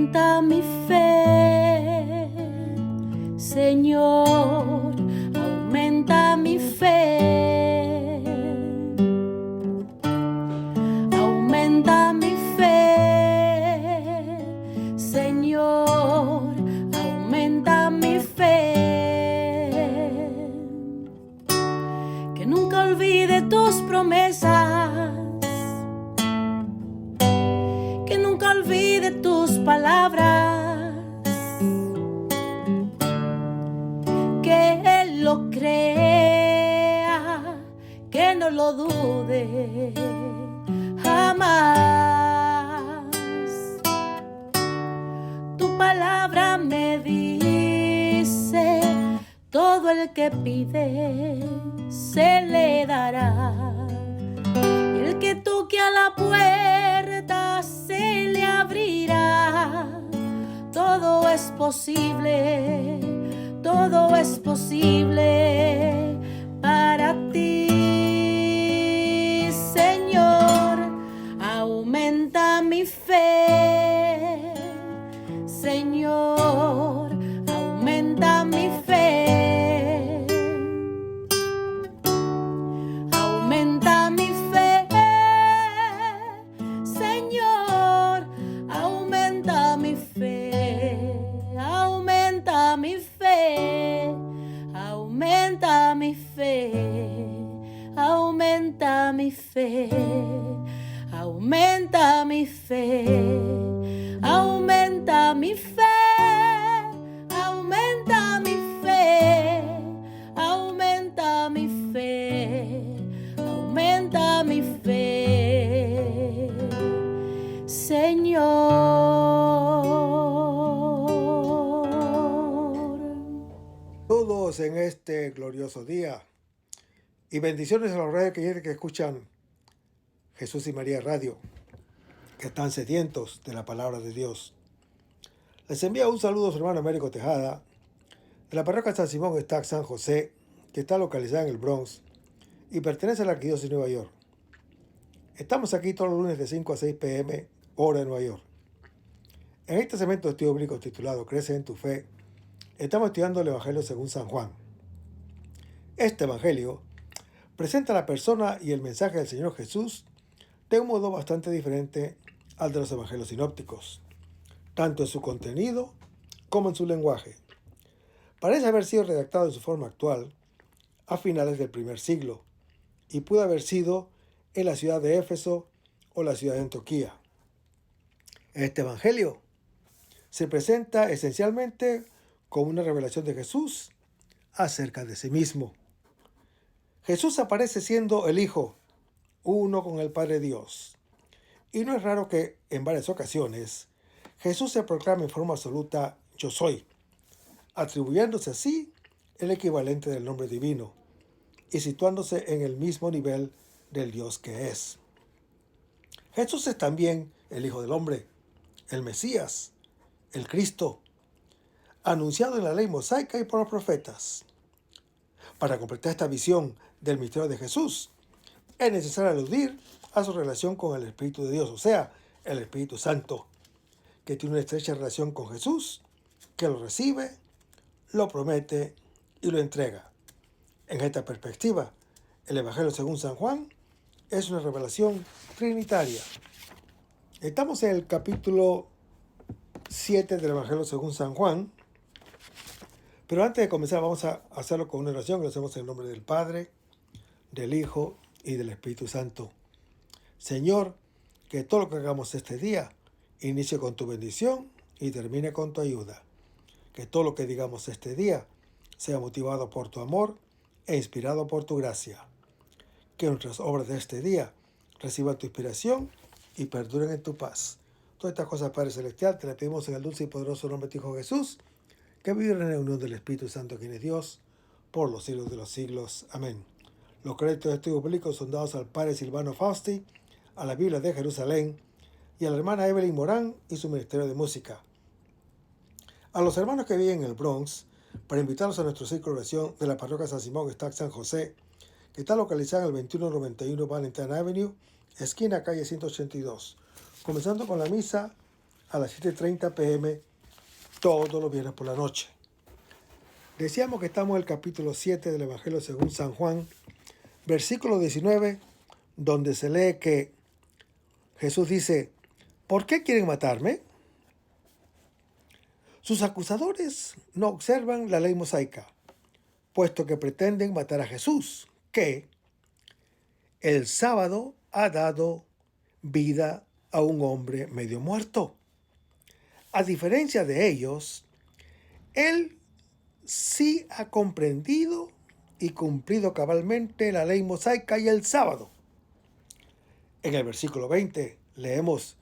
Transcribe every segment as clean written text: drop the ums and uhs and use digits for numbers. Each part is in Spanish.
Aumenta mi fe, Señor, aumenta mi fe. Aumenta mi fe, Señor, aumenta mi fe. Que nunca olvide tus promesas, que nunca olvide tus palabras, que Él lo crea, que no lo dude jamás. Tu palabra me dice, todo el que pide se le dará, y el que toque a la puerta se le abrirá. Todo es posible, todo es posible para ti, Señor. Aumenta mi fe, Señor, aumenta mi fe. Aumenta mi fe, Señor, aumenta mi fe. Aumenta mi fe, aumenta mi fe, aumenta mi fe, aumenta mi fe, aumenta mi fe, aumenta mi fe, aumenta mi fe, aumenta mi fe, Señor. Saludos en este glorioso día y bendiciones a los radios que escuchan Jesús y María Radio, que están sedientos de la palabra de Dios. Les envío un saludo a su hermano Américo Tejada, de la parroquia San Simón Estac San José, que está localizada en el Bronx y pertenece a la Arquidiócesis de Nueva York. Estamos aquí todos los lunes de 5 a 6 p.m., hora de Nueva York. En este segmento de estudio bíblico titulado Crece en tu fe, estamos estudiando el Evangelio según San Juan. Este Evangelio presenta la persona y el mensaje del Señor Jesús de un modo bastante diferente al de los Evangelios sinópticos, tanto en su contenido como en su lenguaje. Parece haber sido redactado en su forma actual a finales del primer siglo y pudo haber sido en la ciudad de Éfeso o la ciudad de Antioquía. Este Evangelio se presenta esencialmente como una revelación de Jesús acerca de sí mismo. Jesús aparece siendo el Hijo, uno con el Padre Dios. Y no es raro que en varias ocasiones Jesús se proclame en forma absoluta yo soy, atribuyéndose así el equivalente del nombre divino y situándose en el mismo nivel del Dios que es. Jesús es también el Hijo del Hombre, el Mesías, el Cristo, anunciado en la ley mosaica y por los profetas. Para completar esta visión del misterio de Jesús, es necesario aludir a su relación con el Espíritu de Dios, o sea, el Espíritu Santo, que tiene una estrecha relación con Jesús, que lo recibe, lo promete y lo entrega. En esta perspectiva, el Evangelio según San Juan es una revelación trinitaria. Estamos en el capítulo 7 del Evangelio según San Juan, pero antes de comenzar vamos a hacerlo con una oración. Lo hacemos en el nombre del Padre, del Hijo y del Espíritu Santo. Señor, que todo lo que hagamos este día inicie con tu bendición y termine con tu ayuda. Que todo lo que digamos este día sea motivado por tu amor e inspirado por tu gracia. Que nuestras obras de este día reciban tu inspiración y perduren en tu paz. Todas estas cosas, Padre Celestial, te las pedimos en el dulce y poderoso nombre de tu Hijo Jesús, que vive en la unión del Espíritu Santo, quien es Dios, por los siglos de los siglos. Amén. Los créditos de estudio público son dados al Padre Silvano Fausti, a la Biblia de Jerusalén y a la hermana Evelyn Morán y su ministerio de música. A los hermanos que viven en el Bronx, para invitarlos a nuestro ciclo de oración de la parroquia San Simón Estac San José, que está localizada en el 2191 Valentine Avenue, esquina calle 182, comenzando con la misa a las 7:30 p.m. todos los viernes por la noche. Decíamos que estamos en el capítulo 7 del Evangelio según San Juan, versículo 19, donde se lee que Jesús dice: ¿por qué quieren matarme? Sus acusadores no observan la ley mosaica, puesto que pretenden matar a Jesús, que el sábado ha dado vida a un hombre medio muerto. A diferencia de ellos, él sí ha comprendido y cumplido cabalmente la ley mosaica y el sábado. En el versículo 20 leemos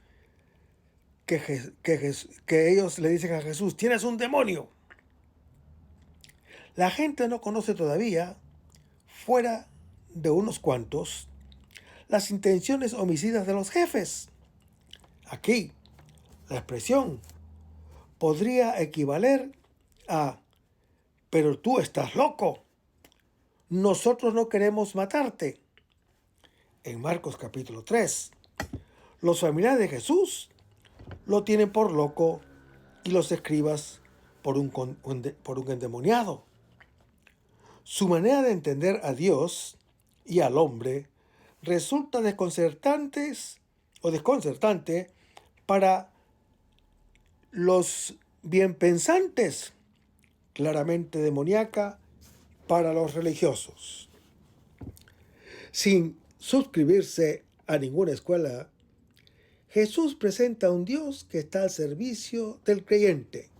que ellos le dicen a Jesús: tienes un demonio. La gente no conoce todavía, fuera de unos cuantos, las intenciones homicidas de los jefes. Aquí, la expresión podría equivaler a: pero tú estás loco, nosotros no queremos matarte. En Marcos capítulo 3, los familiares de Jesús lo tienen por loco y los escribas por un endemoniado. Su manera de entender a Dios y al hombre resulta desconcertante para los bienpensantes, claramente demoníaca para los religiosos. Sin suscribirse a ninguna escuela, Jesús presenta a un Dios que está al servicio del creyente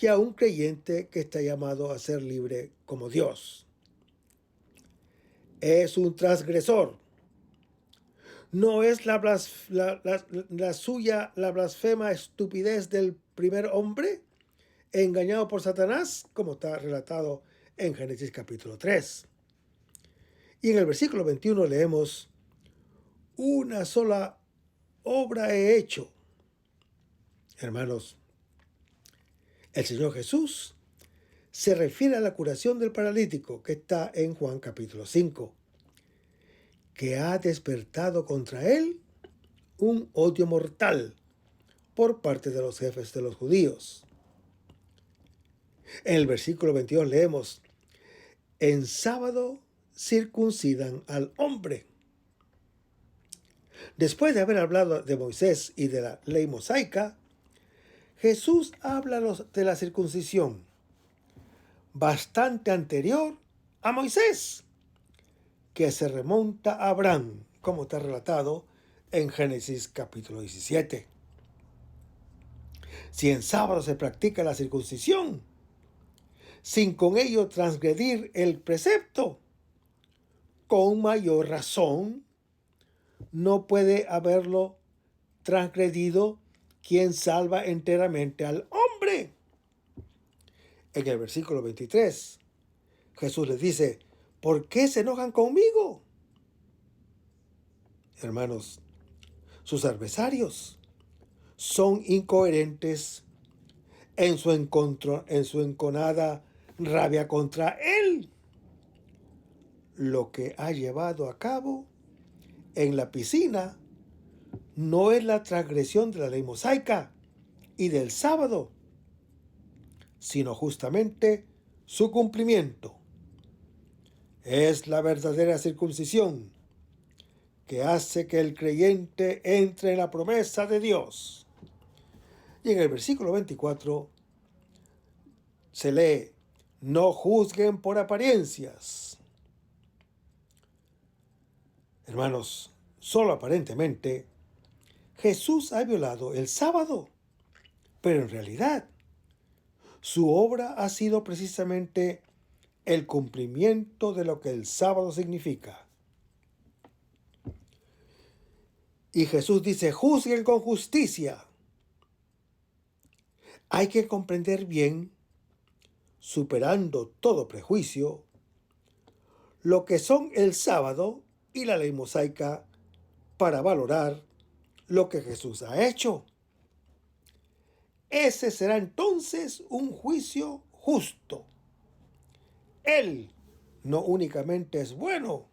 y a un creyente que está llamado a ser libre como Dios. Es un transgresor. No es la blasfema estupidez del primer hombre engañado por Satanás, como está relatado en Génesis capítulo 3. Y en el versículo 21 leemos: una sola obra he hecho. Hermanos, el Señor Jesús se refiere a la curación del paralítico que está en Juan capítulo 5, que ha despertado contra él un odio mortal por parte de los jefes de los judíos. En el versículo 22 leemos: en sábado circuncidan al hombre. Después de haber hablado de Moisés y de la ley mosaica, Jesús habla de la circuncisión, bastante anterior a Moisés, que se remonta a Abraham, como está relatado en Génesis capítulo 17. Si en sábado se practica la circuncisión, sin con ello transgredir el precepto, con mayor razón no puede haberlo transgredido quien salva enteramente al hombre. En el versículo 23, Jesús les dice: ¿por qué se enojan conmigo? Hermanos, sus adversarios son incoherentes en su enconada rabia contra él. Lo que ha llevado a cabo en la piscina no es la transgresión de la ley mosaica y del sábado, sino justamente su cumplimiento. Es la verdadera circuncisión que hace que el creyente entre en la promesa de Dios. Y en el versículo 24 se lee: no juzguen por apariencias. Hermanos, solo aparentemente Jesús ha violado el sábado, pero en realidad su obra ha sido precisamente el cumplimiento de lo que el sábado significa. Y Jesús dice: juzguen con justicia. Hay que comprender bien, superando todo prejuicio, lo que son el sábado y la ley mosaica para valorar lo que Jesús ha hecho. Ese será entonces un juicio justo. Él no únicamente es bueno,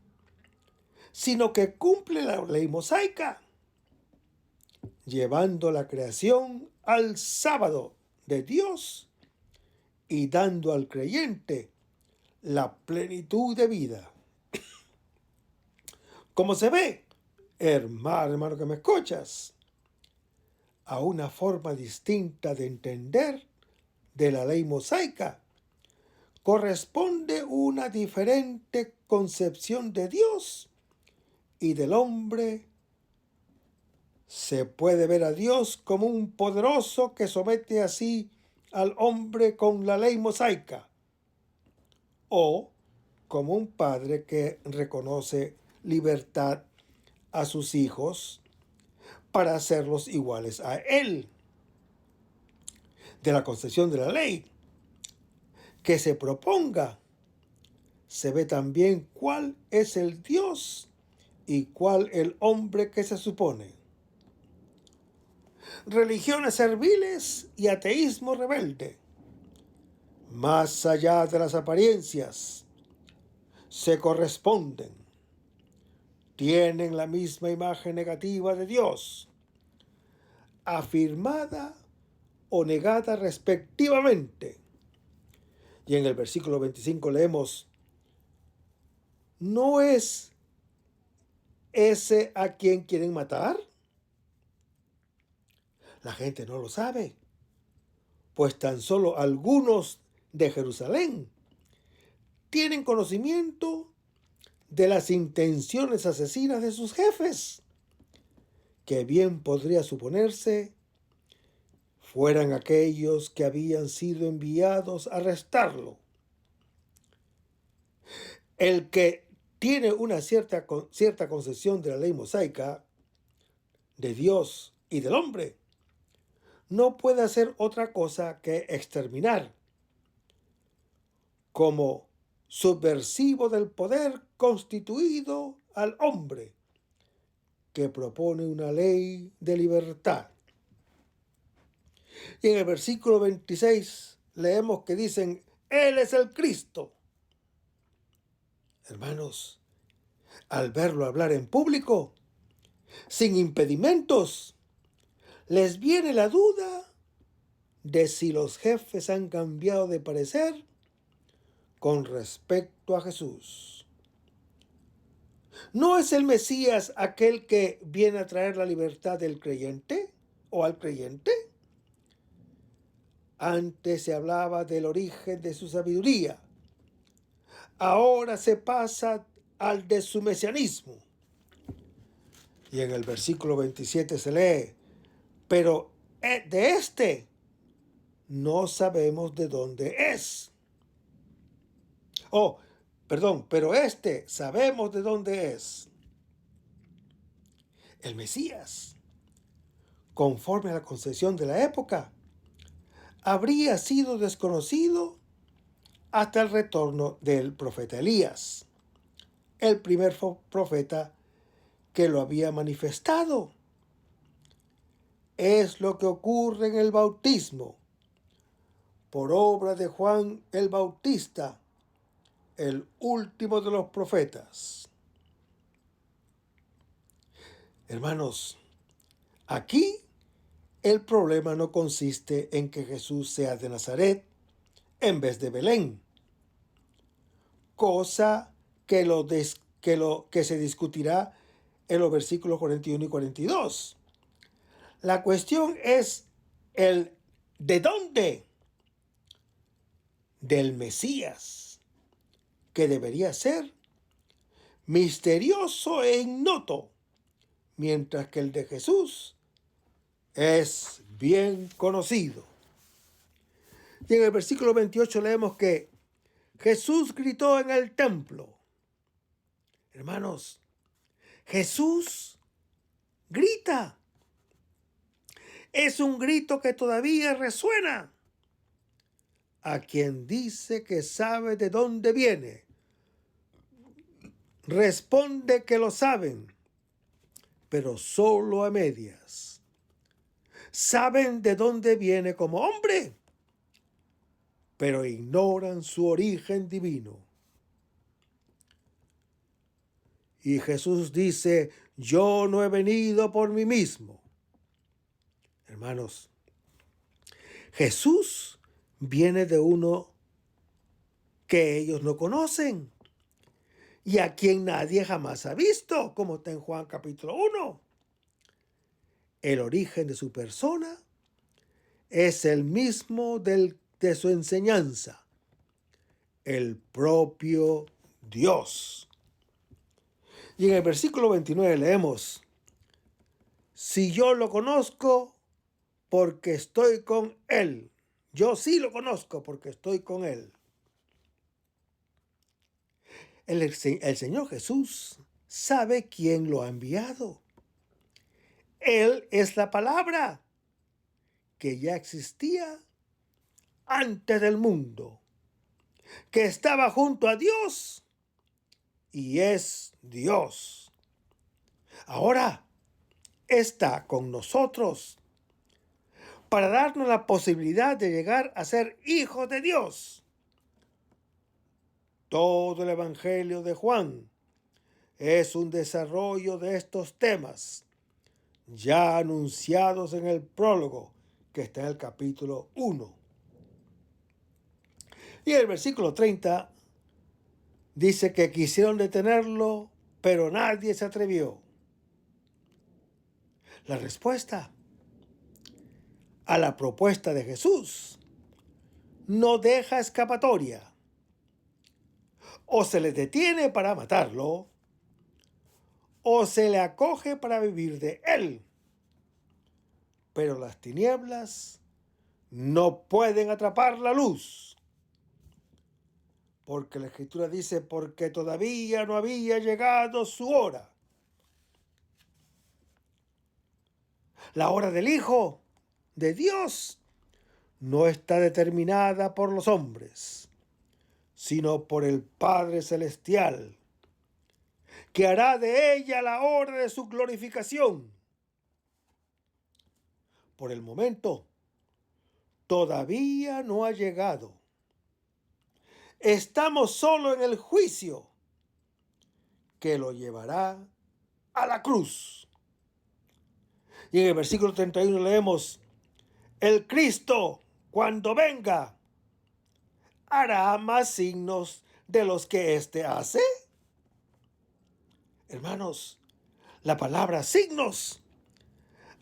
sino que cumple la ley mosaica. llevando la creación al sábado de Dios y dando al creyente la plenitud de vida. Como se ve, hermano que me escuchas, a una forma distinta de entender de la ley mosaica corresponde una diferente concepción de Dios y del hombre. Se puede ver a Dios como un poderoso que somete así al hombre con la ley mosaica, o como un padre que reconoce libertad a sus hijos para hacerlos iguales a él. De la concepción de la ley que se proponga, se ve también cuál es el Dios y cuál el hombre que se supone. Religiones serviles y ateísmo rebelde, más allá de las apariencias, se corresponden. Tienen la misma imagen negativa de Dios, afirmada o negada respectivamente. Y en el versículo 25 leemos: ¿no es ese a quien quieren matar? La gente no lo sabe, pues tan solo algunos de Jerusalén tienen conocimiento de las intenciones asesinas de sus jefes, que bien podría suponerse fueran aquellos que habían sido enviados a arrestarlo. El que tiene una cierta concepción de la ley mosaica, de Dios y del hombre, no puede hacer otra cosa que exterminar, como subversivo del poder constituido, al hombre que propone una ley de libertad. Y en el versículo 26 leemos que dicen: Él es el Cristo. Hermanos, al verlo hablar en público, sin impedimentos, les viene la duda de si los jefes han cambiado de parecer con respecto a Jesús. ¿No es el Mesías aquel que viene a traer la libertad del creyente o al creyente? Antes se hablaba del origen de su sabiduría. Ahora se pasa al de su mesianismo. Y en el versículo 27 se lee: pero de este no sabemos de dónde es. Pero este sabemos de dónde es. El Mesías, conforme a la concepción de la época, habría sido desconocido hasta el retorno del profeta Elías, el primer profeta que lo había manifestado. Es lo que ocurre en el bautismo, por obra de Juan el Bautista, el último de los profetas. Hermanos, aquí el problema no consiste en que Jesús sea de Nazaret en vez de Belén, cosa que se discutirá en los versículos 41 y 42. La cuestión es el ¿de dónde? Del Mesías, que debería ser misterioso e ignoto, mientras que el de Jesús es bien conocido. Y en el versículo 28 leemos que Jesús gritó en el templo. Hermanos, Jesús grita. Es un grito que todavía resuena. A quien dice que sabe de dónde viene, responde que lo saben, pero solo a medias. Saben de dónde viene como hombre, pero ignoran su origen divino. Y Jesús dice: yo no he venido por mí mismo, Hermanos, Jesús viene de uno que ellos no conocen y a quien nadie jamás ha visto, como está en Juan capítulo 1. El origen de su persona es el mismo de su enseñanza, el propio Dios. Y en el versículo 29 leemos: si yo lo conozco porque estoy con él. Yo sí lo conozco porque estoy con él. El Señor Jesús sabe quién lo ha enviado. Él es la palabra que ya existía antes del mundo, que estaba junto a Dios y es Dios. Ahora está con nosotros para darnos la posibilidad de llegar a ser hijos de Dios. Todo el Evangelio de Juan es un desarrollo de estos temas ya anunciados en el prólogo que está en el capítulo 1. Y el versículo 30 dice que quisieron detenerlo, pero nadie se atrevió. La respuesta a la propuesta de Jesús no deja escapatoria. O se le detiene para matarlo, o se le acoge para vivir de él. Pero las tinieblas no pueden atrapar la luz. Porque la Escritura dice, porque todavía no había llegado su hora. La hora del Hijo de Dios no está determinada por los hombres, sino por el Padre Celestial, que hará de ella la hora de su glorificación. Por el momento, todavía no ha llegado. Estamos solo en el juicio que lo llevará a la cruz. Y en el versículo 31 leemos: el Cristo, cuando venga, hará más signos de los que éste hace. Hermanos, la palabra signos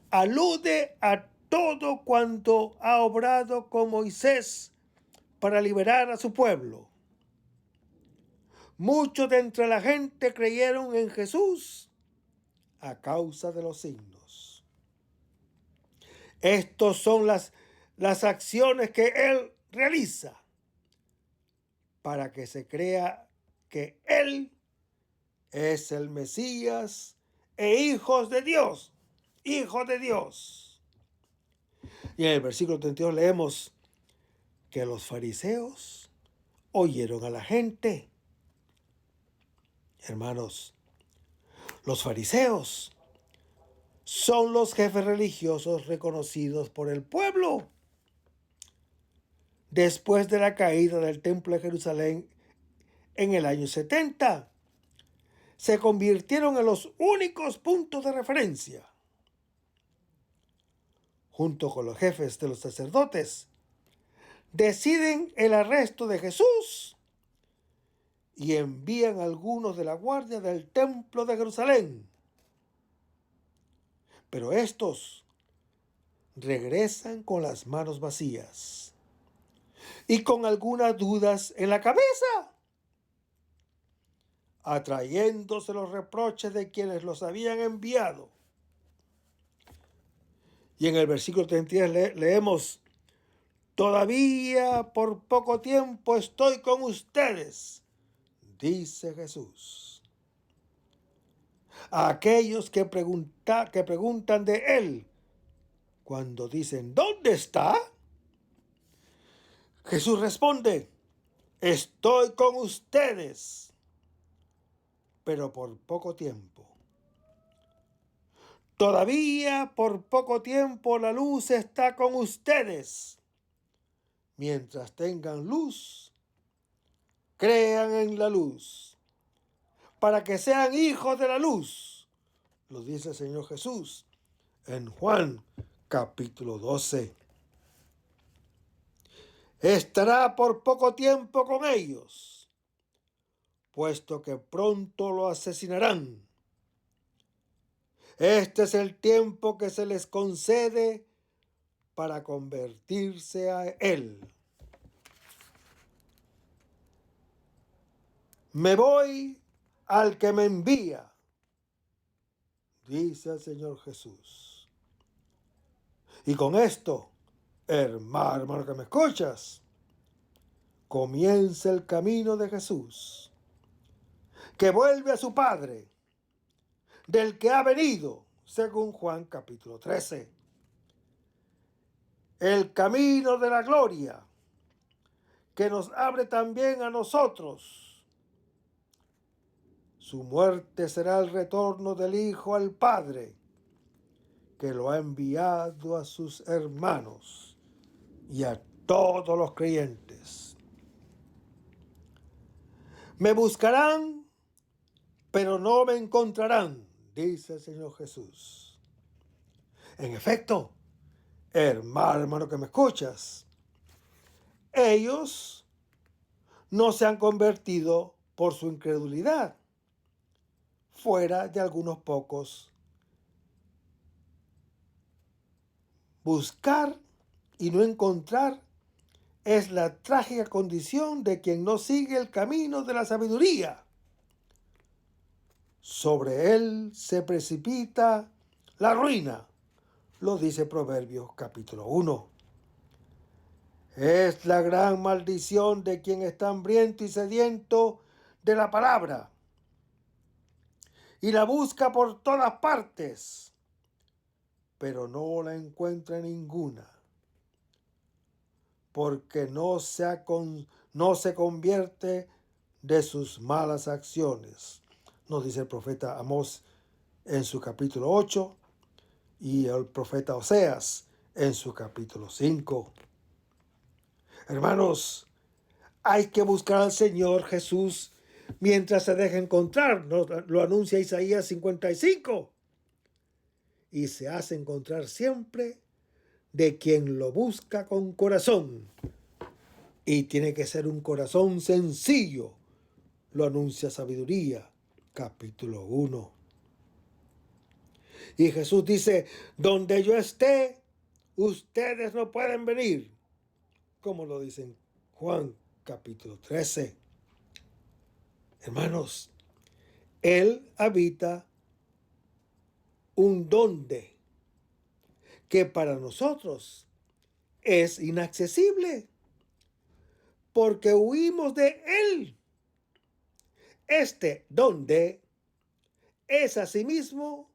alude a todo cuanto ha obrado con Moisés para liberar a su pueblo. Muchos de entre la gente creyeron en Jesús a causa de los signos. Estas son las acciones que Él realiza para que se crea que Él es el Mesías e hijos de Dios. Hijo de Dios. Y en el versículo 32 leemos que los fariseos oyeron a la gente. Hermanos, los fariseos son los jefes religiosos reconocidos por el pueblo. Después de la caída del templo de Jerusalén en el año 70, se convirtieron en los únicos puntos de referencia. Junto con los jefes de los sacerdotes, deciden el arresto de Jesús y envían a algunos de la guardia del templo de Jerusalén. Pero estos regresan con las manos vacías y con algunas dudas en la cabeza, atrayéndose los reproches de quienes los habían enviado. Y en el versículo 33 leemos: todavía por poco tiempo estoy con ustedes, dice Jesús. A aquellos que preguntan de Él, cuando dicen, ¿dónde está? Jesús responde, estoy con ustedes, pero por poco tiempo. Todavía por poco tiempo la luz está con ustedes. Mientras tengan luz, crean en la luz, para que sean hijos de la luz. Lo dice el Señor Jesús en Juan capítulo 12. Estará por poco tiempo con ellos, puesto que pronto lo asesinarán. Este es el tiempo que se les concede para convertirse a Él. Me voy al que me envía, dice el Señor Jesús. Y con esto, hermano que me escuchas, comienza el camino de Jesús, que vuelve a su Padre, del que ha venido, según Juan capítulo 13. El camino de la gloria, que nos abre también a nosotros. Su muerte será el retorno del Hijo al Padre, que lo ha enviado a sus hermanos y a todos los creyentes. Me buscarán, pero no me encontrarán, dice el Señor Jesús. En efecto, hermano que me escuchas, ellos no se han convertido por su incredulidad, fuera de algunos pocos. Buscar y no encontrar es la trágica condición de quien no sigue el camino de la sabiduría. Sobre él se precipita la ruina, lo dice Proverbios capítulo 1. Es la gran maldición de quien está hambriento y sediento de la palabra y la busca por todas partes, pero no la encuentra ninguna, porque no se convierte de sus malas acciones, nos dice el profeta Amós en su capítulo 8 y el profeta Oseas en su capítulo 5. Hermanos, hay que buscar al Señor Jesús mientras se deja encontrar, lo anuncia Isaías 55. Y se hace encontrar siempre de quien lo busca con corazón. Y tiene que ser un corazón sencillo, lo anuncia Sabiduría, capítulo 1. Y Jesús dice, donde yo esté, ustedes no pueden venir, como lo dice en Juan, capítulo 13. Hermanos, Él habita un donde que para nosotros es inaccesible, porque huimos de Él. Este donde es asimismo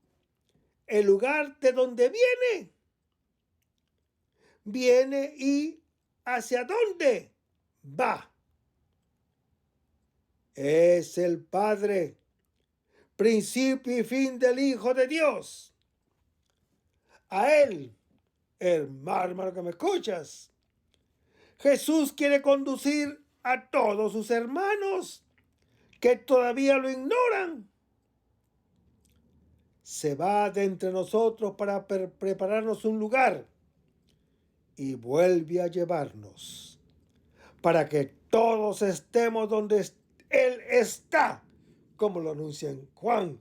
el lugar de donde viene. Viene y hacia dónde va. Es el Padre, principio y fin del Hijo de Dios. A Él, hermano que me escuchas, Jesús quiere conducir a todos sus hermanos que todavía lo ignoran. Se va de entre nosotros para prepararnos un lugar y vuelve a llevarnos para que todos estemos donde Él está, como lo anuncia en Juan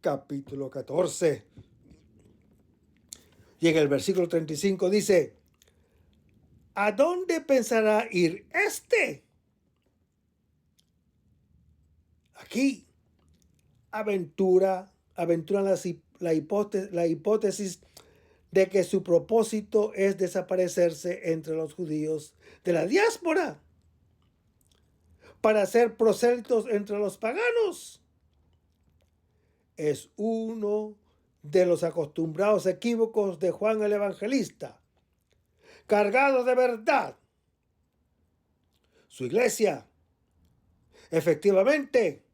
capítulo 14. Y en el versículo 35 dice, ¿a dónde pensará ir este? Aquí aventuran la hipótesis de que su propósito es desaparecerse entre los judíos de la diáspora para ser prosélitos entre los paganos. Es uno de los acostumbrados equívocos de Juan el Evangelista, cargado de verdad. Su iglesia, efectivamente,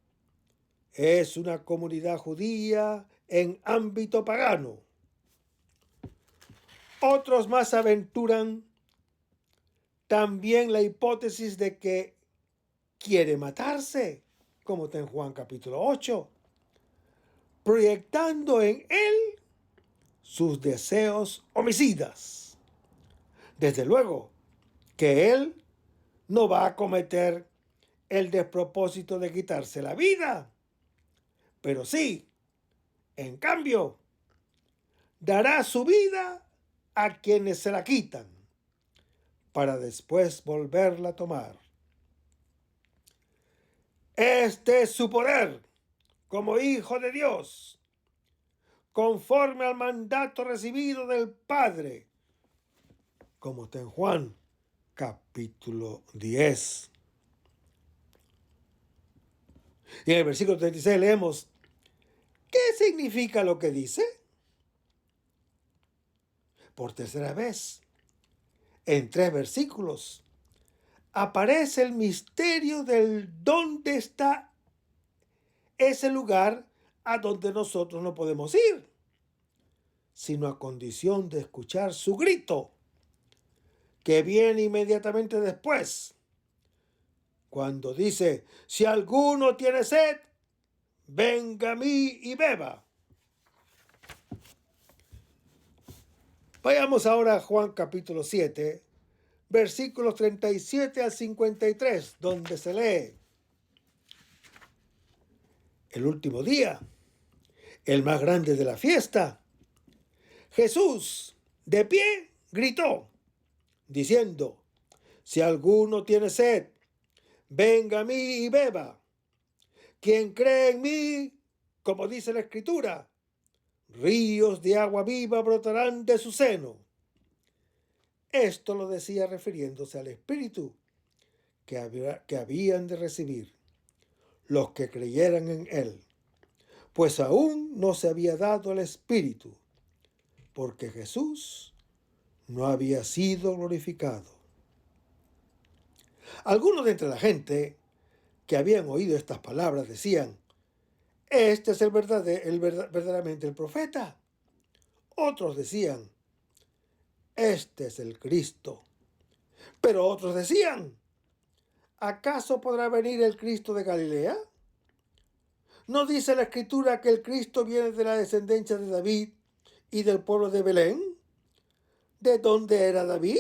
es una comunidad judía en ámbito pagano. Otros más aventuran también la hipótesis de que quiere matarse, como está en Juan capítulo 8, proyectando en él sus deseos homicidas. Desde luego que Él no va a cometer el despropósito de quitarse la vida, pero sí, en cambio, dará su vida a quienes se la quitan, para después volverla a tomar. Este es su poder como Hijo de Dios, conforme al mandato recibido del Padre, como está en Juan capítulo 10. Y en el versículo 36 leemos, ¿qué significa lo que dice? Por tercera vez, en 3 versículos, aparece el misterio del dónde está ese lugar a donde nosotros no podemos ir, sino a condición de escuchar su grito, que viene inmediatamente después, cuando dice, si alguno tiene sed, venga a mí y beba. Vayamos ahora a Juan capítulo 7, versículos 37 al 53, donde se lee, el último día, el más grande de la fiesta, Jesús, de pie, gritó, diciendo, si alguno tiene sed, venga a mí y beba. Quien cree en mí, como dice la Escritura, ríos de agua viva brotarán de su seno. Esto lo decía refiriéndose al Espíritu que habían de recibir los que creyeran en Él, pues aún no se había dado el Espíritu, porque Jesús no había sido glorificado. Algunos de entre la gente que habían oído estas palabras decían, este es verdaderamente el profeta. Otros decían, este es el Cristo. Pero otros decían, ¿acaso podrá venir el Cristo de Galilea? ¿No dice la Escritura que el Cristo viene de la descendencia de David y del pueblo de Belén? ¿De dónde era David?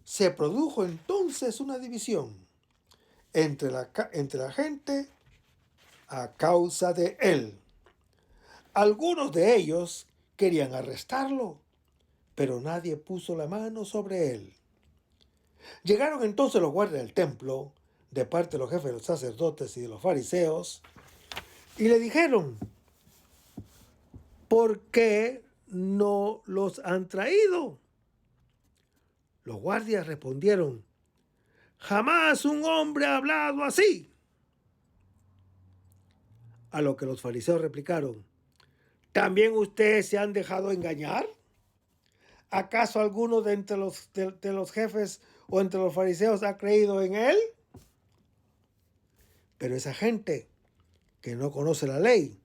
Se produjo entonces una división entre la gente a causa de él. Algunos de ellos querían arrestarlo, pero nadie puso la mano sobre él. Llegaron entonces los guardias del templo, de parte de los jefes de los sacerdotes y de los fariseos, y le dijeron, ¿por qué no los han traído? Los guardias respondieron, jamás un hombre ha hablado así. A lo que los fariseos replicaron, ¿también ustedes se han dejado engañar? ¿Acaso alguno de entre los jefes o entre los fariseos ha creído en él? Pero esa gente que no conoce la ley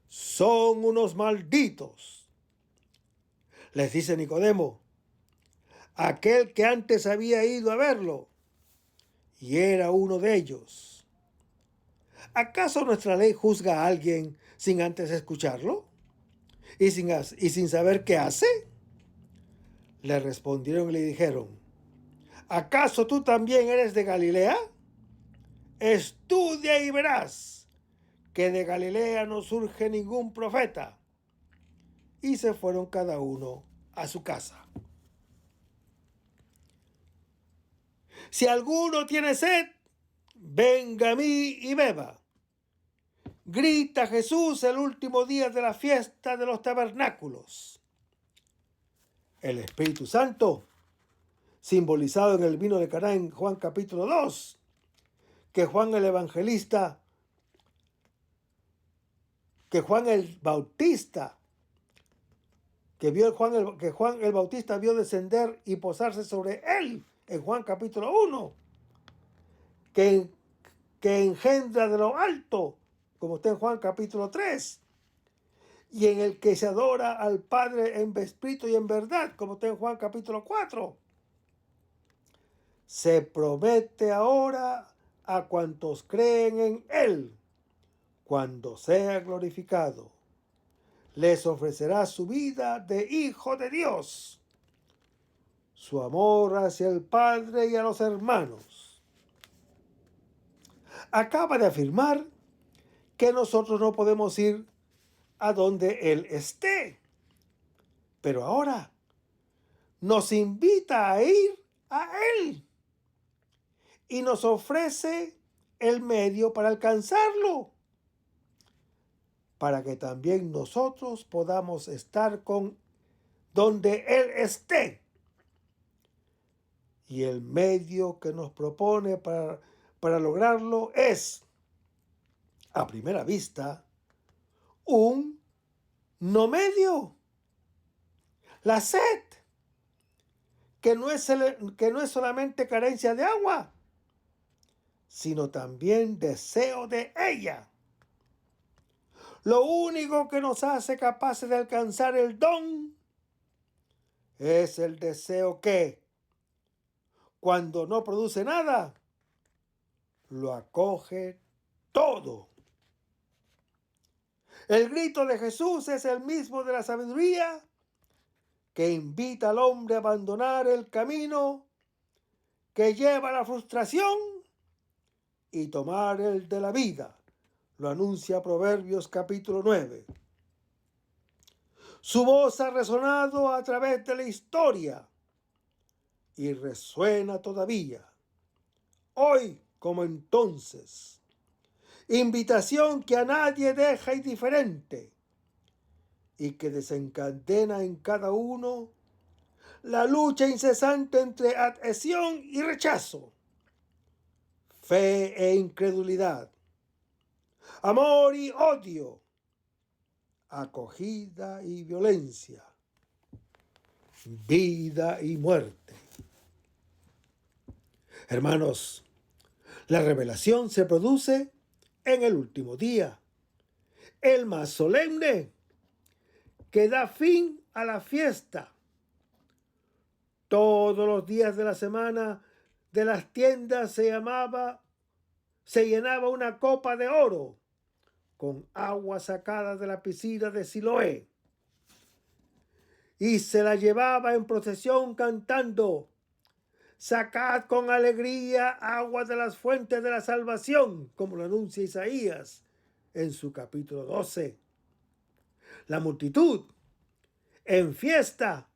son unos malditos. Les dice Nicodemo, aquel que antes había ido a verlo y era uno de ellos. ¿Acaso nuestra ley juzga a alguien sin antes escucharlo? ¿Y sin saber qué hace? Le respondieron y le dijeron, ¿acaso tú también eres de Galilea? Estudia y verás que de Galilea no surge ningún profeta. Y se fueron cada uno a su casa. Si alguno tiene sed, venga a mí y beba. Grita Jesús el último día de la fiesta de los tabernáculos. El Espíritu Santo, simbolizado en el vino de Caná en Juan capítulo 2, que Juan el Evangelista, que Juan el Bautista, que Juan el Bautista vio descender y posarse sobre él en Juan capítulo 1, que engendra de lo alto, como está en Juan capítulo 3, y en el que se adora al Padre en espíritu y en verdad, como está en Juan capítulo 4. Se promete ahora a cuantos creen en Él, cuando sea glorificado, les ofrecerá su vida de hijo de Dios, su amor hacia el Padre y a los hermanos. Acaba de afirmar que nosotros no podemos ir a donde Él esté, pero ahora nos invita a ir a Él y nos ofrece el medio para alcanzarlo, para que también nosotros podamos estar con donde Él esté. Y el medio que nos propone para lograrlo es, a primera vista, un no medio. La sed, que no es solamente carencia de agua, sino también deseo de ella. Lo único que nos hace capaces de alcanzar el don es el deseo que, cuando no produce nada, lo acoge todo. El grito de Jesús es el mismo de la sabiduría que invita al hombre a abandonar el camino que lleva a la frustración y tomar el de la vida. Lo anuncia Proverbios capítulo 9. Su voz ha resonado a través de la historia y resuena todavía, hoy como entonces. Invitación que a nadie deja indiferente y que desencadena en cada uno la lucha incesante entre adhesión y rechazo, fe e incredulidad, amor y odio, acogida y violencia, vida y muerte. Hermanos, la revelación se produce en el último día, el más solemne, que da fin a la fiesta. Todos los días de la semana de las tiendas se llenaba una copa de oro con agua sacada de la piscina de Siloé, y se la llevaba en procesión cantando: sacad con alegría agua de las fuentes de la salvación, como lo anuncia Isaías en su capítulo 12. La multitud, en fiesta,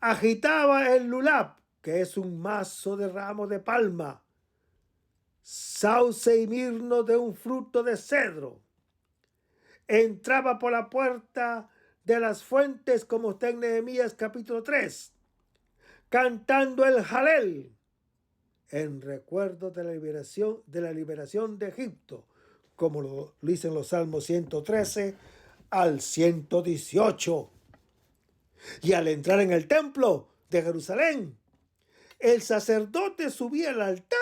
agitaba el lulab, que es un mazo de ramos de palma, sauce y mirno de un fruto de cedro. Entraba por la puerta de las fuentes, como está en Nehemías capítulo 3, cantando el Jalel, en recuerdo de la liberación de Egipto, como lo dicen los Salmos 113 al 118. Y al entrar en el templo de Jerusalén, el sacerdote subía al altar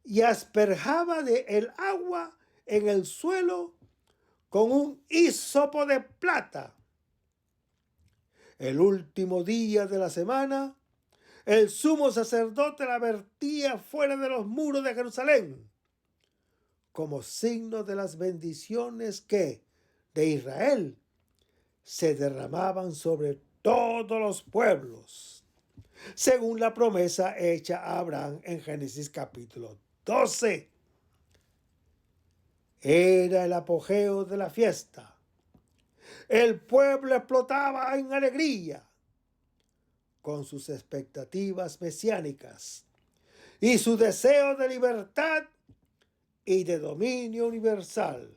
y asperjaba el agua en el suelo con un hísopo de plata. El último día de la semana, el sumo sacerdote la vertía fuera de los muros de Jerusalén, como signo de las bendiciones que, de Israel, se derramaban sobre todos los pueblos, según la promesa hecha a Abraham en Génesis capítulo 12. Era el apogeo de la fiesta. El pueblo explotaba en alegría con sus expectativas mesiánicas y su deseo de libertad y de dominio universal.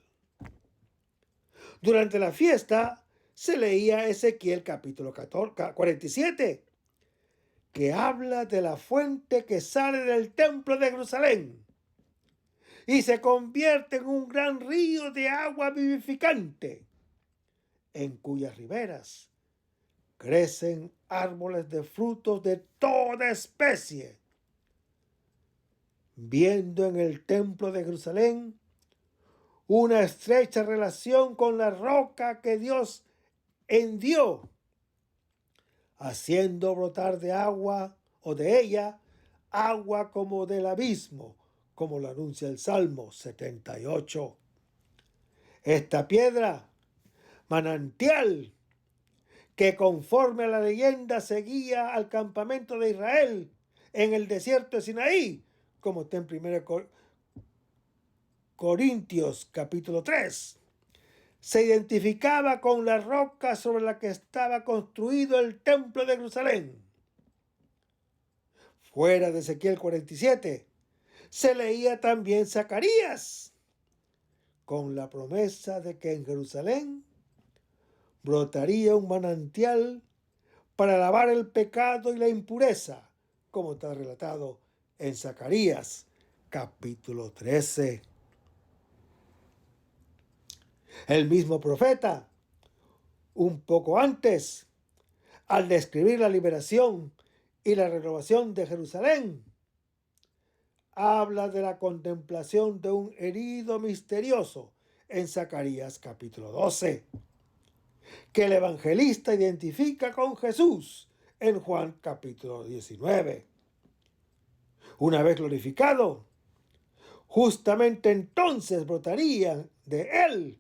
Durante la fiesta se leía Ezequiel capítulo 47, que habla de la fuente que sale del templo de Jerusalén y se convierte en un gran río de agua vivificante, en cuyas riberas crecen árboles de frutos de toda especie. Viendo en el templo de Jerusalén una estrecha relación con la roca que Dios hendió, haciendo brotar de agua o de ella agua como del abismo, como lo anuncia el Salmo 78. Esta piedra manantial que conforme a la leyenda seguía al campamento de Israel en el desierto de Sinaí, como está en 1 Corintios capítulo 3. Se identificaba con la roca sobre la que estaba construido el templo de Jerusalén. Fuera de Ezequiel 47, se leía también Zacarías, con la promesa de que en Jerusalén brotaría un manantial para lavar el pecado y la impureza, como está relatado en Zacarías capítulo 13. El mismo profeta, un poco antes, al describir la liberación y la renovación de Jerusalén, habla de la contemplación de un herido misterioso en Zacarías capítulo 12, que el evangelista identifica con Jesús en Juan capítulo 19. Una vez glorificado, justamente entonces brotarían de él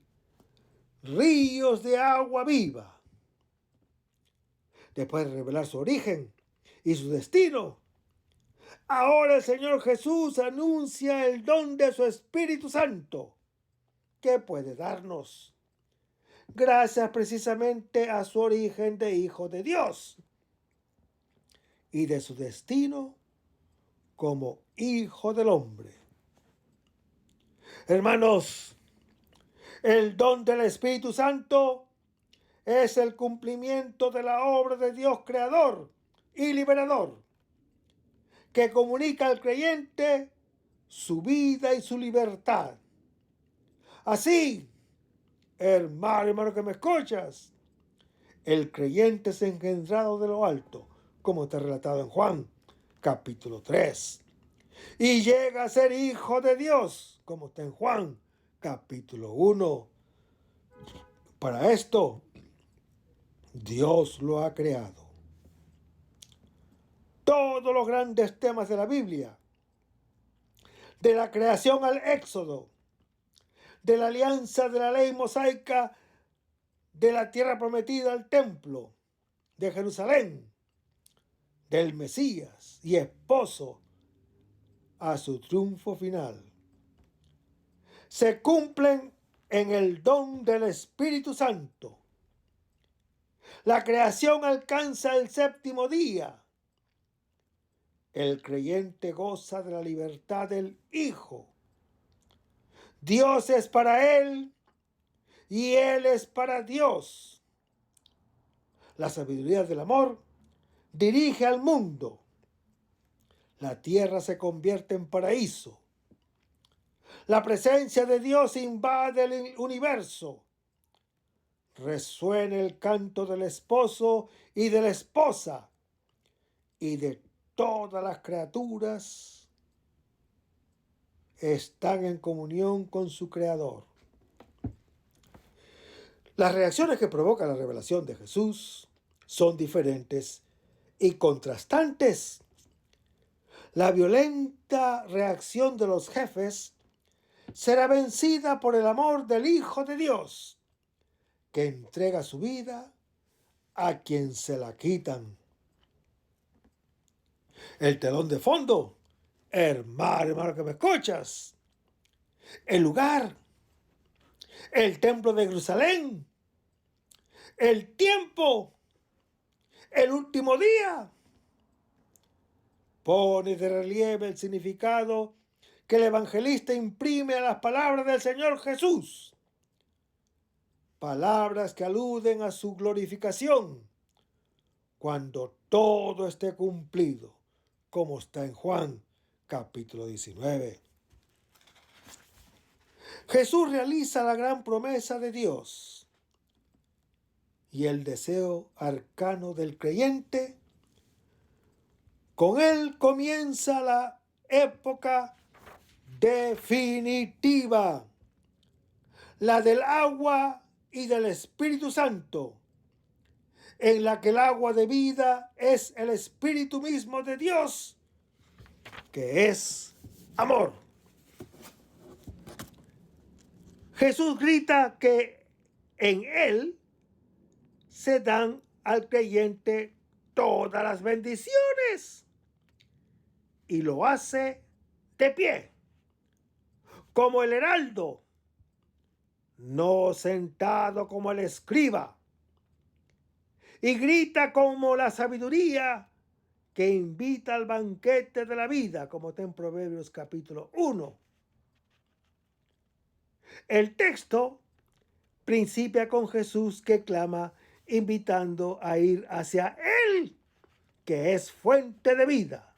ríos de agua viva. Después de revelar su origen y su destino, ahora el Señor Jesús anuncia el don de su Espíritu Santo, que puede darnos, gracias precisamente a su origen de Hijo de Dios y de su destino como Hijo del Hombre. Hermanos, el don del Espíritu Santo es el cumplimiento de la obra de Dios creador y liberador, que comunica al creyente su vida y su libertad. Así, hermano que me escuchas, el creyente es engendrado de lo alto, como está relatado en Juan capítulo 3, y llega a ser hijo de Dios, como está en Juan capítulo 1. Para esto, Dios lo ha creado. Todos los grandes temas de la Biblia, de la creación al Éxodo, de la alianza de la ley mosaica, de la tierra prometida al templo, de Jerusalén, del Mesías y esposo a su triunfo final, se cumplen en el don del Espíritu Santo. La creación alcanza el séptimo día. El creyente goza de la libertad del Hijo. Dios es para él y él es para Dios. La sabiduría del amor dirige al mundo. La tierra se convierte en paraíso. La presencia de Dios invade el universo. Resuena el canto del esposo y de la esposa y de todas las criaturas están en comunión con su Creador. Las reacciones que provoca la revelación de Jesús son diferentes y contrastantes. La violenta reacción de los jefes será vencida por el amor del Hijo de Dios, que entrega su vida a quien se la quitan. El telón de fondo, hermano que me escuchas, el lugar, el templo de Jerusalén, el tiempo, el último día, pone de relieve el significado que el evangelista imprime a las palabras del Señor Jesús. Palabras que aluden a su glorificación, cuando todo esté cumplido, como está en Juan capítulo 19. Jesús realiza la gran promesa de Dios y el deseo arcano del creyente. Con él comienza la época definitiva, la del agua y del Espíritu Santo, en la que el agua de vida es el Espíritu mismo de Dios, que es amor. Jesús grita que En Él se dan al creyente todas las bendiciones y lo hace de pie, como el heraldo, no sentado como el escriba, y grita como la sabiduría que invita al banquete de la vida, como está en Proverbios capítulo 1. El texto principia con Jesús que clama, invitando a ir hacia Él, que es fuente de vida.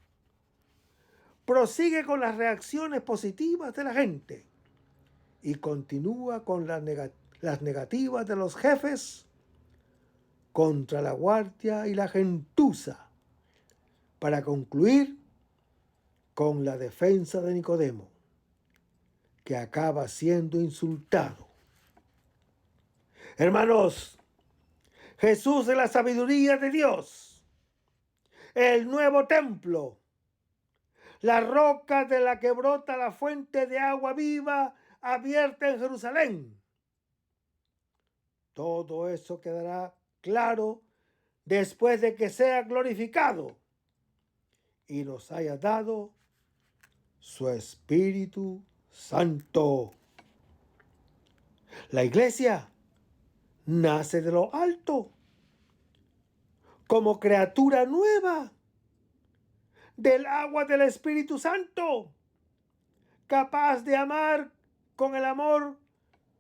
Prosigue con las reacciones positivas de la gente y continúa con las negativas de los jefes contra la guardia y la gentuza, para concluir con la defensa de Nicodemo, que acaba siendo insultado. Hermanos, Jesús es la sabiduría de Dios, el nuevo templo, la roca de la que brota la fuente de agua viva abierta en Jerusalén. Todo eso quedará claro después de que sea glorificado y nos haya dado su Espíritu Santo. La iglesia nace de lo alto, como criatura nueva, del agua del Espíritu Santo, capaz de amar con el amor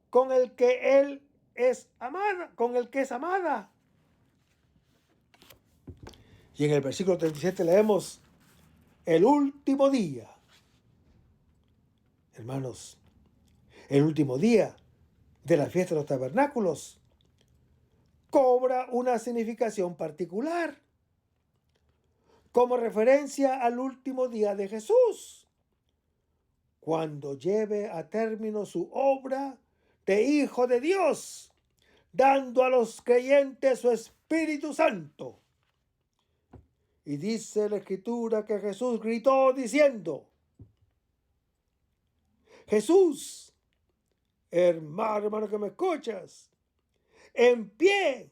con el que Él es amada, con el que es amada. Y en el versículo 37 leemos, el último día. Hermanos, el último día de la fiesta de los tabernáculos cobra una significación particular, como referencia al último día de Jesús, cuando lleve a término su obra de Hijo de Dios, dando a los creyentes su Espíritu Santo. Y dice la Escritura que Jesús gritó diciendo, Jesús, hermano que me escuchas, en pie,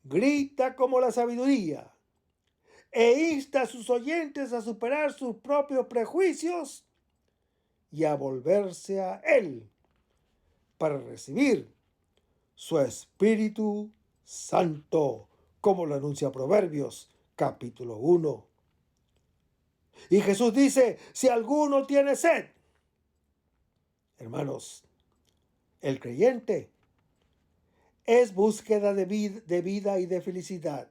grita como la sabiduría e insta a sus oyentes a superar sus propios prejuicios y a volverse a Él para recibir su Espíritu Santo, como lo anuncia Proverbios capítulo 1. Y Jesús dice, si alguno tiene sed, hermanos, el creyente es búsqueda de vida y de felicidad.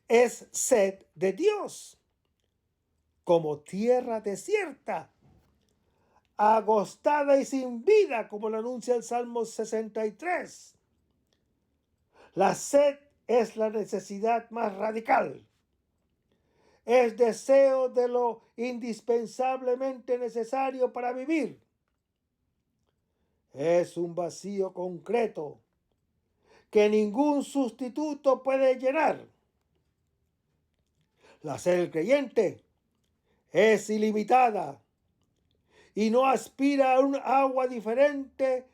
Es sed de Dios, como tierra desierta, agostada y sin vida, como lo anuncia el Salmo 63. La sed es la necesidad más radical. Es deseo de lo indispensablemente necesario para vivir. Es un vacío concreto que ningún sustituto puede llenar. La sed del creyente es ilimitada y no aspira a un agua diferente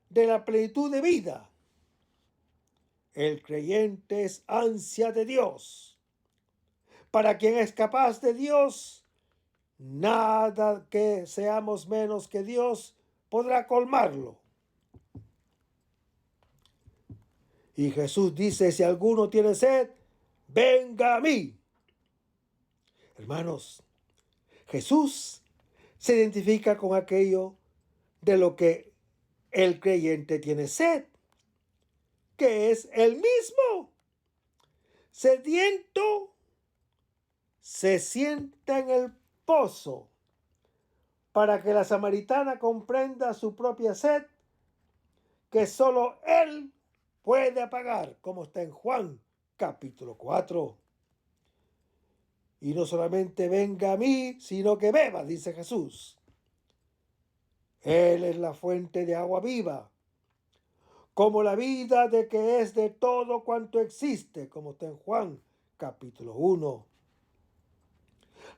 de la plenitud de vida. El creyente es ansia de Dios. Para quien es capaz de Dios, nada que seamos menos que Dios podrá colmarlo. Y Jesús dice, si alguno tiene sed, venga a mí. Hermanos, Jesús se identifica con aquello de lo que el creyente tiene sed, que es el mismo. Sediento, se sienta en el pozo para que la samaritana comprenda su propia sed, que solo Él puede apagar, como está en Juan capítulo 4. Y no solamente venga a mí, sino que beba, dice Jesús. Él es la fuente de agua viva, como la vida de que es de todo cuanto existe, como está en Juan capítulo 1.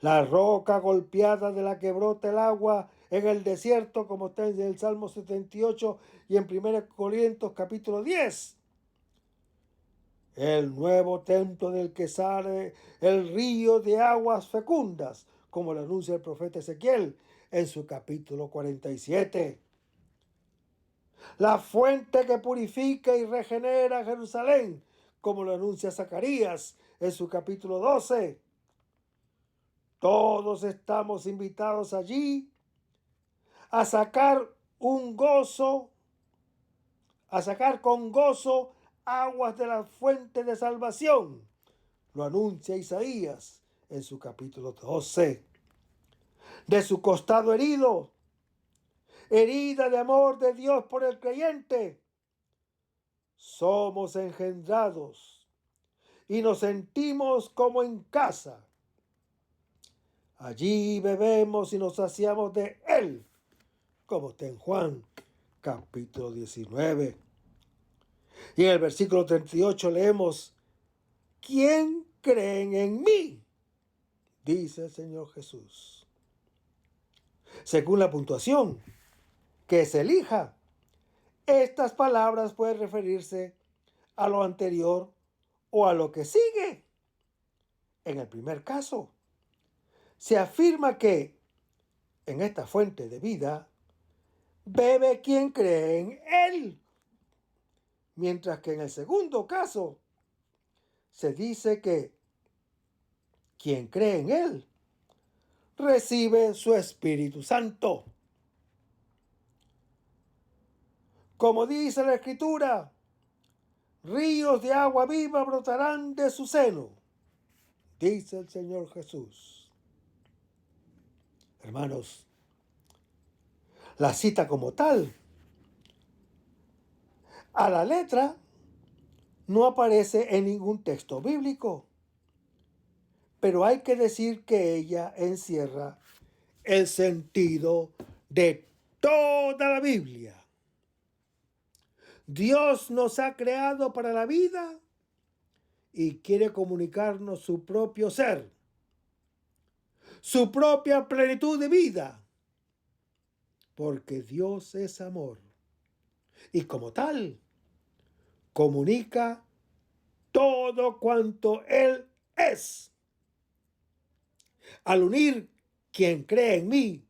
La roca golpeada de la que brota el agua en el desierto, como está en el Salmo 78 y en 1 Corintios capítulo 10. El nuevo templo del que sale el río de aguas fecundas, como lo anuncia el profeta Ezequiel en su capítulo 47. La fuente que purifica y regenera Jerusalén, como lo anuncia Zacarías en su capítulo 12. Todos estamos invitados allí a sacar con gozo aguas de la fuente de salvación. Lo anuncia Isaías en su capítulo 12. De su costado herido, herida de amor de Dios por el creyente, somos engendrados y nos sentimos como en casa. Allí bebemos y nos saciamos de Él, como está en Juan capítulo 19. Y en el versículo 38 leemos: ¿Quién creen en mí?, dice el Señor Jesús. Según la puntuación que se elija, estas palabras pueden referirse a lo anterior o a lo que sigue. En el primer caso, se afirma que en esta fuente de vida bebe quien cree en Él, mientras que en el segundo caso se dice que quien cree en Él recibe su Espíritu Santo. Como dice la Escritura, ríos de agua viva brotarán de su seno, dice el Señor Jesús. Hermanos, la cita como tal, a la letra, no aparece en ningún texto bíblico, pero hay que decir que ella encierra el sentido de toda la Biblia. Dios nos ha creado para la vida y quiere comunicarnos su propio ser, su propia plenitud de vida, porque Dios es amor y como tal comunica todo cuanto Él es. Al unir quien cree en mí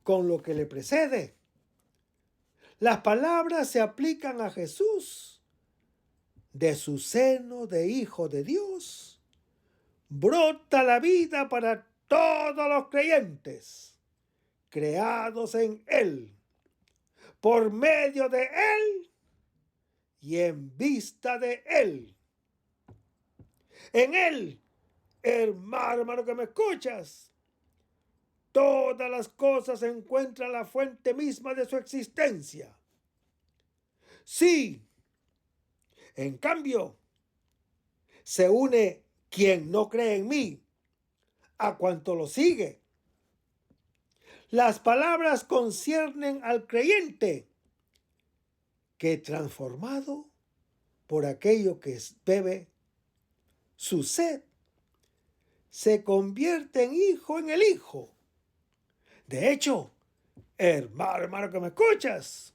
con lo que le precede, las palabras se aplican a Jesús. De su seno de Hijo de Dios brota la vida para todos los creyentes, creados en Él, por medio de Él y en vista de Él. En Él, hermano que me escuchas, todas las cosas encuentran la fuente misma de su existencia. Sí, en cambio, se une quien no cree en mí a cuanto lo sigue. Las palabras conciernen al creyente que, transformado por aquello que bebe su sed, se convierte en hijo en el Hijo. De hecho, hermano que me escuchas,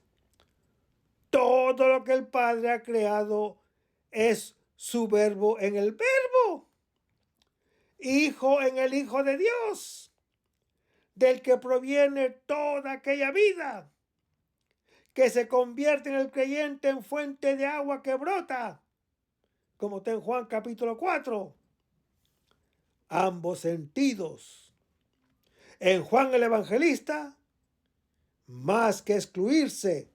todo lo que el Padre ha creado es su verbo en el verbo, hijo en el Hijo de Dios, del que proviene toda aquella vida, que se convierte en el creyente en fuente de agua que brota, como está en Juan capítulo 4. Ambos sentidos, en Juan el Evangelista, más que excluirse,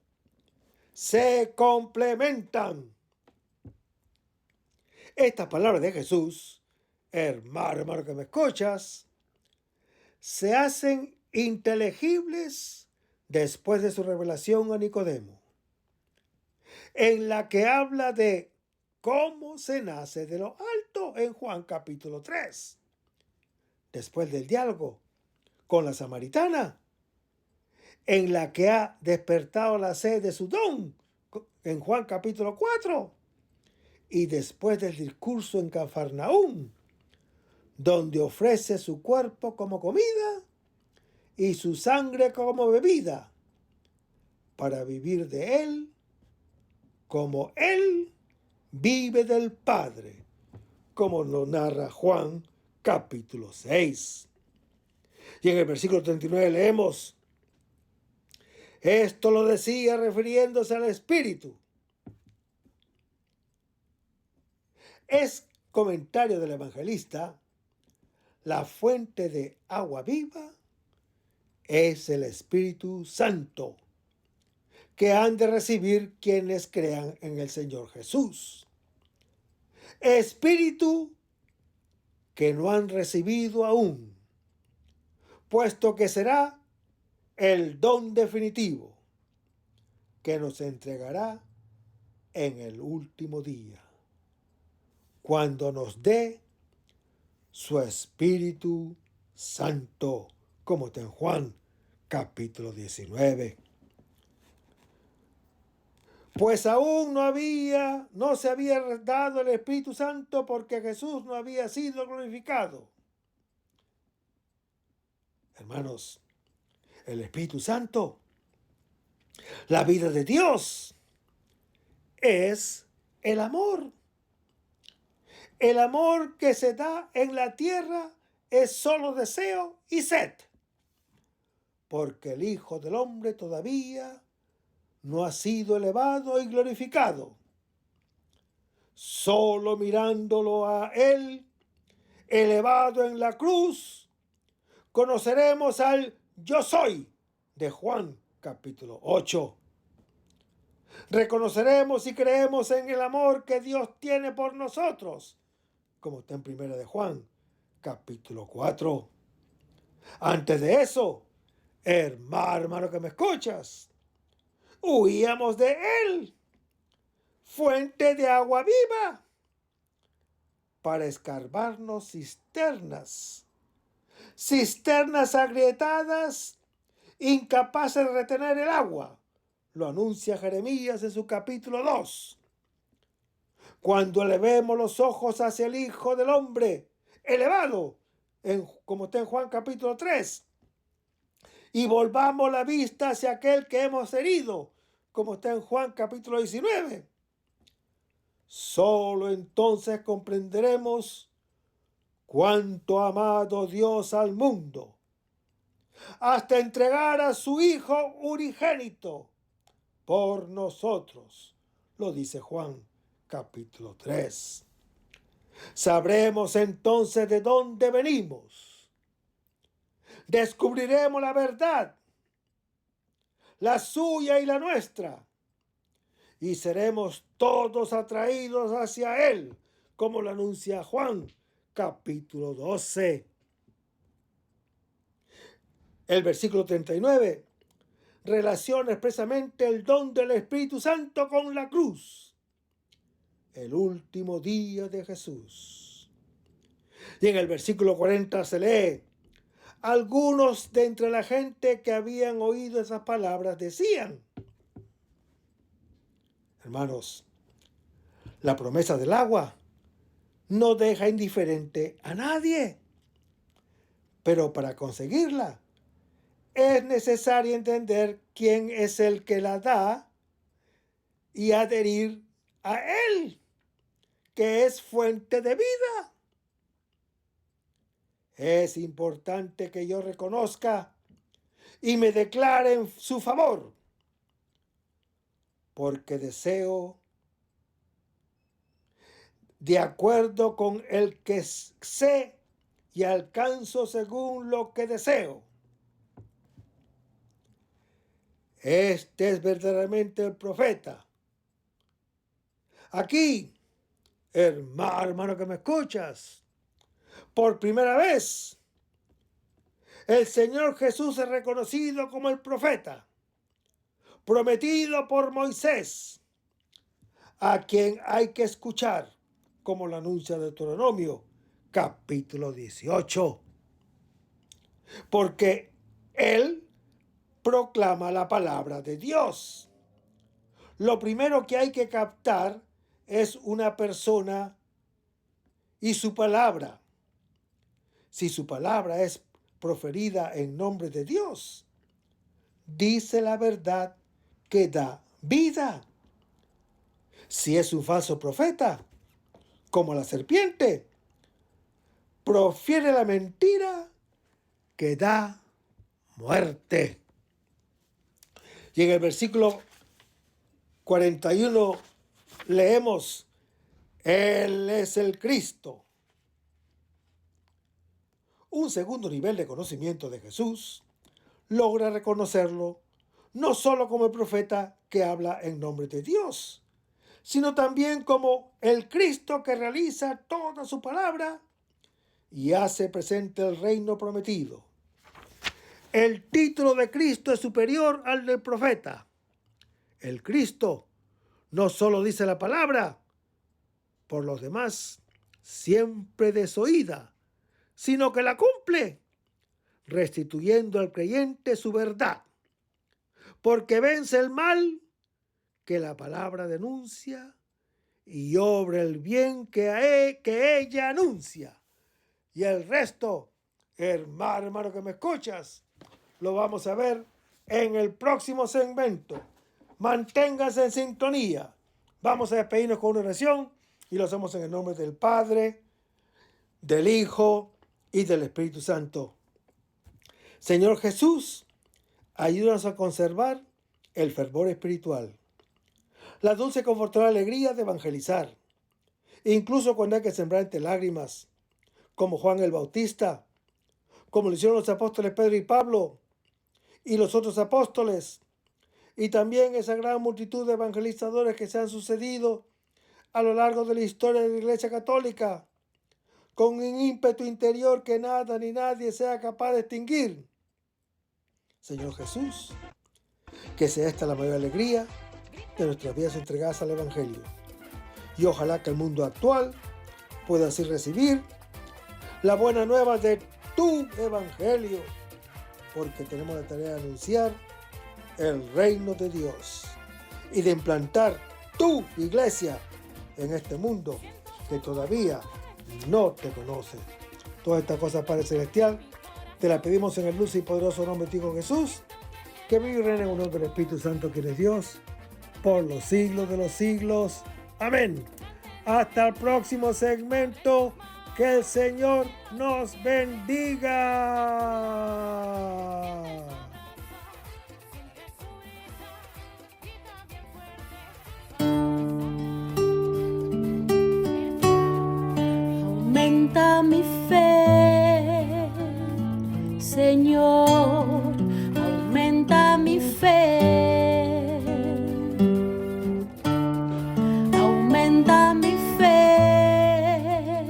se complementan. Estas palabras de Jesús, hermano que me escuchas, se hacen inteligibles después de su revelación a Nicodemo, en la que habla de cómo se nace de lo alto en Juan capítulo 3. Después del diálogo con la samaritana, en la que ha despertado la sed de su don en Juan capítulo 4, y después del discurso en Cafarnaúm, donde ofrece su cuerpo como comida, y su sangre como bebida, para vivir de Él como Él vive del Padre, como lo narra Juan capítulo 6. Y en el versículo 39 leemos: esto lo decía refiriéndose al Espíritu. Es comentario del evangelista: la fuente de agua viva es el Espíritu Santo, que han de recibir quienes crean en el Señor Jesús. Espíritu que no han recibido aún, puesto que será el don definitivo que nos entregará en el último día, cuando nos dé su Espíritu Santo, como está en Juan capítulo 19. Pues aún no se había dado el Espíritu Santo, porque Jesús no había sido glorificado. Hermanos, el Espíritu Santo, la vida de Dios, es el amor. El amor que se da en la tierra es solo deseo y sed, porque el Hijo del Hombre todavía no ha sido elevado y glorificado. Solo mirándolo a Él, elevado en la cruz, conoceremos al Yo Soy de Juan capítulo 8. Reconoceremos y creemos en el amor que Dios tiene por nosotros, como está en Primera de Juan capítulo 4. Antes de eso, hermano que me escuchas, huíamos de Él, fuente de agua viva, para escarbarnos cisternas agrietadas, incapaces de retener el agua. Lo anuncia Jeremías en su capítulo 2. Cuando elevemos los ojos hacia el Hijo del Hombre, elevado, como está en Juan capítulo 3, y volvamos la vista hacia aquel que hemos herido, como está en Juan capítulo 19, solo entonces comprenderemos cuánto ha amado Dios al mundo, hasta entregar a su Hijo unigénito por nosotros. Lo dice Juan capítulo 3. Sabremos entonces de dónde venimos. Descubriremos la verdad, la suya y la nuestra, y seremos todos atraídos hacia Él, como lo anuncia Juan capítulo 12. El versículo 39 relaciona expresamente el don del Espíritu Santo con la cruz, el último día de Jesús. Y en el versículo 40 se lee: algunos de entre la gente que habían oído esas palabras decían. Hermanos, la promesa del agua no deja indiferente a nadie, pero para conseguirla es necesario entender quién es el que la da y adherir a Él, que es fuente de vida. Es importante que yo reconozca y me declare en su favor, porque deseo de acuerdo con el que sé y alcanzo según lo que deseo. Este es verdaderamente el profeta. Aquí, hermano que me escuchas, por primera vez, el Señor Jesús es reconocido como el profeta, prometido por Moisés, a quien hay que escuchar, como lo anuncia Deuteronomio, capítulo 18. Porque Él proclama la palabra de Dios. Lo primero que hay que captar es una persona y su palabra. Si su palabra es proferida en nombre de Dios, dice la verdad que da vida. Si es un falso profeta, como la serpiente, profiere la mentira que da muerte. Y en el versículo 41 leemos: Él es el Cristo. Un segundo nivel de conocimiento de Jesús logra reconocerlo no solo como el profeta que habla en nombre de Dios, sino también como el Cristo que realiza toda su palabra y hace presente el reino prometido. El título de Cristo es superior al del profeta. El Cristo no solo dice la palabra por los demás, siempre desoída, sino que la cumple, restituyendo al creyente su verdad, porque vence el mal que la palabra denuncia y obra el bien que ella anuncia. Y el resto, hermano que me escuchas, lo vamos a ver en el próximo segmento. Manténgase en sintonía. Vamos a despedirnos con una oración y lo hacemos en el nombre del Padre, del Hijo y del Espíritu Santo. Señor Jesús, ayúdanos a conservar el fervor espiritual, la dulce y confortadora alegría de evangelizar, incluso cuando hay que sembrar entre lágrimas, como Juan el Bautista, como lo hicieron los apóstoles Pedro y Pablo y los otros apóstoles, y también esa gran multitud de evangelizadores que se han sucedido a lo largo de la historia de la Iglesia Católica, con un ímpetu interior que nada ni nadie sea capaz de extinguir. Señor Jesús, que sea esta la mayor alegría de nuestras vidas entregadas al Evangelio. Y ojalá que el mundo actual pueda así recibir la buena nueva de tu Evangelio, porque tenemos la tarea de anunciar el reino de Dios y de implantar tu iglesia en este mundo que todavía no te conoce. Todas estas cosas, Padre Celestial, te las pedimos en el dulce y poderoso nombre de ti, Jesús, que vive y reina en el nombre del Espíritu Santo, quien es Dios, por los siglos de los siglos. Amén. Hasta el próximo segmento. Que el Señor nos bendiga. Aumenta mi fe, Señor, aumenta mi fe. Aumenta mi fe,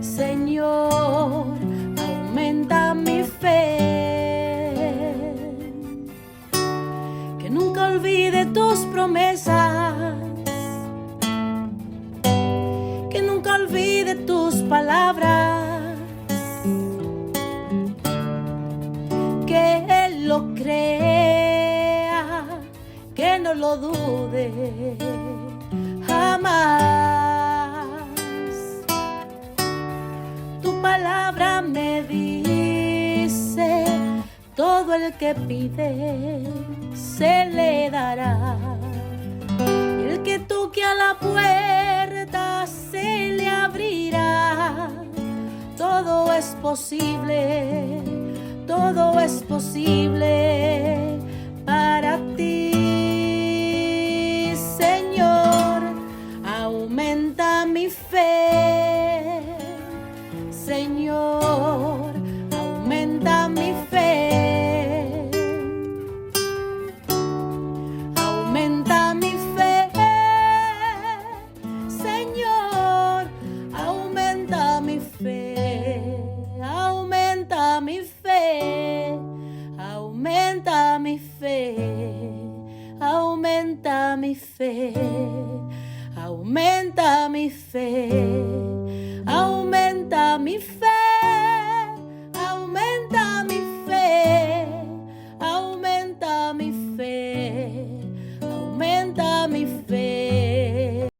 Señor, aumenta mi fe. Que nunca olvide tus promesas, que nunca olvide tus palabras, que Él lo crea, que no lo dude jamás. Tu palabra me dice, todo el que pide se le dará. Y el que toque a la puerta se le abrirá. Todo es posible, todo es posible para ti, Señor. Aumenta mi fe, Señor, aumenta mi fe. Aumenta mi fe, Señor, aumenta mi fe. Aumenta mi fe, aumenta mi fe. Aumenta mi fe, aumenta mi fe. Aumenta mi fe.